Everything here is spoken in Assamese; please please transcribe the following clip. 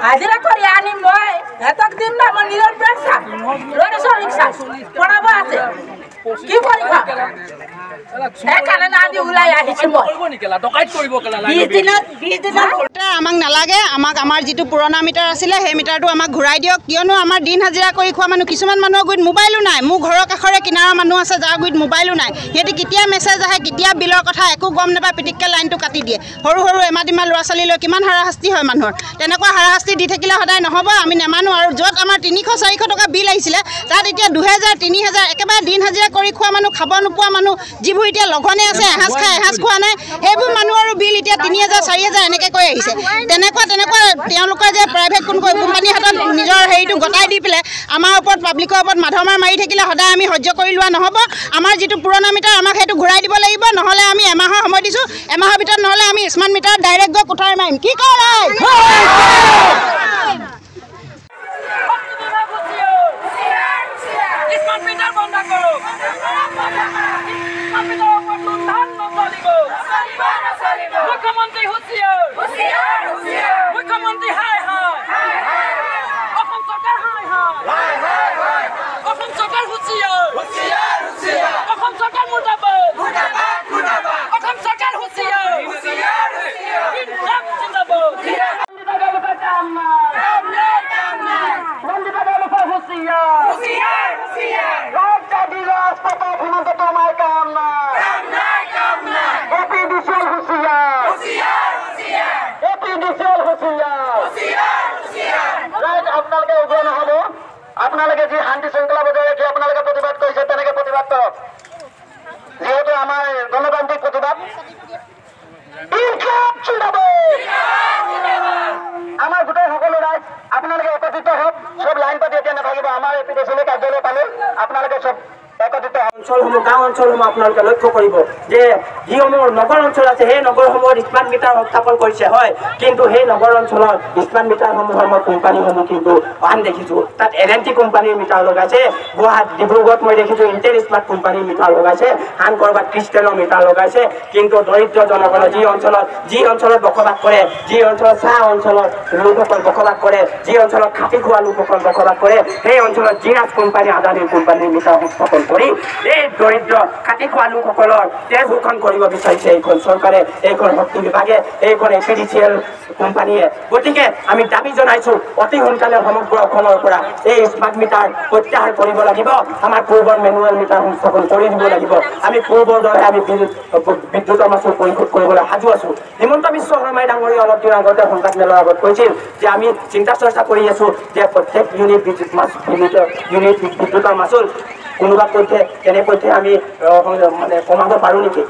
হাজিৰা কৰি আনিম মই হেতক দিম না মই নিজৰ পেছা ৰৰেছৰ ৰিক্সা পঢ়াব আছে কি কৰি খা সেইকাৰণে না দি ওলাই আহিছো মই কৰিব নিকেলা ডকাইত কৰিব কেলা লাগে 20 দিনত আমাক নালাগে আমাক আমাৰ যেটো পুৰণা মিটাৰ আছিল সেই মিটাৰটো আমাক ঘূৰাই দিয়ক কিয়নো আমাৰ দিন হাজিৰা কৰি খোৱা মানুহ কিছুমান মানুহৰ গুইত মোবাইলো নাই মোৰ ঘৰৰ কাখৰে কিনাৰৰ মানুহ আছে যাৰ গুইত মোবাইলো নাই হেতি কেতিয়া মেছেজ আহে কেতিয়া বিলৰ কথা একো গম নাপায় পিটিককে লাইনটো কাটি দিয়ে সৰু সৰু এমাদিমা ল'ৰা ছোৱালী লৈ কিমান হাৰাশাস্তি হয় মানুহৰ তেনেকুৱা হাৰাশাস্তি দি থাকিলে সদায় নহব আমি নেমানো আৰু যত আমাৰ 300-400 টকা বিল আহিছিল তাত এতিয়া 2000-3000 একেবাৰে দিন হাজিৰা কৰি খোৱা মানুহ খাব নোপোৱা মানুহ যিবোৰ এতিয়া লগনে আছে এহাজ খাই এহাজ খোৱা নাই সেইবোৰ মানুহৰ বিল এতিয়া 3000-4000 এনেকৈ কৈ আহিছে তেনেকুৱা তেওঁলোকৰ যে প্ৰাইভেট কোম্পানী হাতত নিজৰ হেৰিটো গটাই দি পেলাই আমাৰ ওপৰত পাব্লিকৰ ওপৰত মাধমাৰ মাৰি থাকিলে সদায় আমি সহ্য কৰি লোৱা নহব আমাৰ যেটো পুৰণা মিটাৰ আমাক সেইটো ঘূৰাই দিব লাগিব নহলে আমি এমাহৰ সময় দিছো এমাহৰ ভিতৰত নহলে আমি স্মাৰ্ট মিটাৰ ডাইৰেক্ট গৈ কোঠাৰ মাৰিম কি কৰে আপোনালোকে যি শান্তি শৃংখলা বজাই ৰাখি আপোনালোকে প্ৰতিবাদ কৰিছে তেনেকে প্ৰতিবাদ কৰক যেহেতু আমাৰ গণতান্ত্ৰিক প্ৰতিবাদ আমাৰ গোটেই সকলো ৰাইজ আপোনালোকে একত্ৰিত হওক সব লাইন পাতি এতিয়া নাথাকিব আমাৰ এপিডিচিএল কাৰ্যালয় পালে আপোনালোকে সব একত্ৰিত অঞ্চলসমূহ গাঁও অঞ্চলসমূহ আপোনালোকে লক্ষ্য কৰিব যে যিসমূহ নগৰ অঞ্চল আছে সেই নগৰসমূহত স্মাৰ্ট মিটাৰ স্থাপন কৰিছে হয় কিন্তু সেই নগৰ অঞ্চলৰ স্মাৰ্ট মিটাৰসমূহৰ মই কোম্পানীসমূহ কিন্তু আন দেখিছোঁ তাত LNT কোম্পানীৰ মিটাৰ লগাইছে গুৱাহাটী ডিব্ৰুগড়ত মই দেখিছোঁ ইণ্টেল স্মাৰ্ট কোম্পানীৰ মিটাৰ লগাইছে আন ক'ৰবাত ক্ৰিষ্টেলৰ মিটাৰ লগাইছে কিন্তু দৰিদ্ৰ জনগণৰ যি অঞ্চলত বসবাস কৰে যি অঞ্চলত চাহ অঞ্চলৰ লোকসকল বসবাস কৰে যি অঞ্চলত খাটি খোৱা লোকসকল বসবাস কৰে সেই অঞ্চলত জিৰাজ কোম্পানী আদানী কোম্পানীৰ মিটাৰ স্থাপন কৰি এই দৰিদ্ৰ খাটি খোৱা লোকসকলৰ তেজ শোষণ কৰিব বিচাৰিছে এইখন চৰকাৰে এইখন শক্তি বিভাগে এইখন এপিডিচিএল কোম্পানীয়ে গতিকে আমি দাবী জনাইছোঁ অতি সোনকালে সমগ্ৰ অসমৰ পৰা এই স্মাৰ্ট মিটাৰ প্ৰত্যাহাৰ কৰিব লাগিব আমাৰ পূৰ্বৰ মেনুৱেল মিটাৰ সংস্থাপন কৰি দিব লাগিব আমি পূৰ্বৰ দৰে আমি বিদ্যুতৰ মাচুল পৰিশোধ কৰিবলৈ সাজু আছোঁ হিমন্ত বিশ্ব শৰ্মাই ডাঙৰীয়া অলপ দিন আগতে সংবাদ মেলৰ আগত কৈছিল যে আমি চিন্তা চৰ্চা কৰি আছোঁ যে প্ৰত্যেক ইউনিট বিদ্যুতৰ মাচুল কোনোবা পক্ষে কেনে পক্ষে আমি মানে কমাব পাৰোঁ নেকি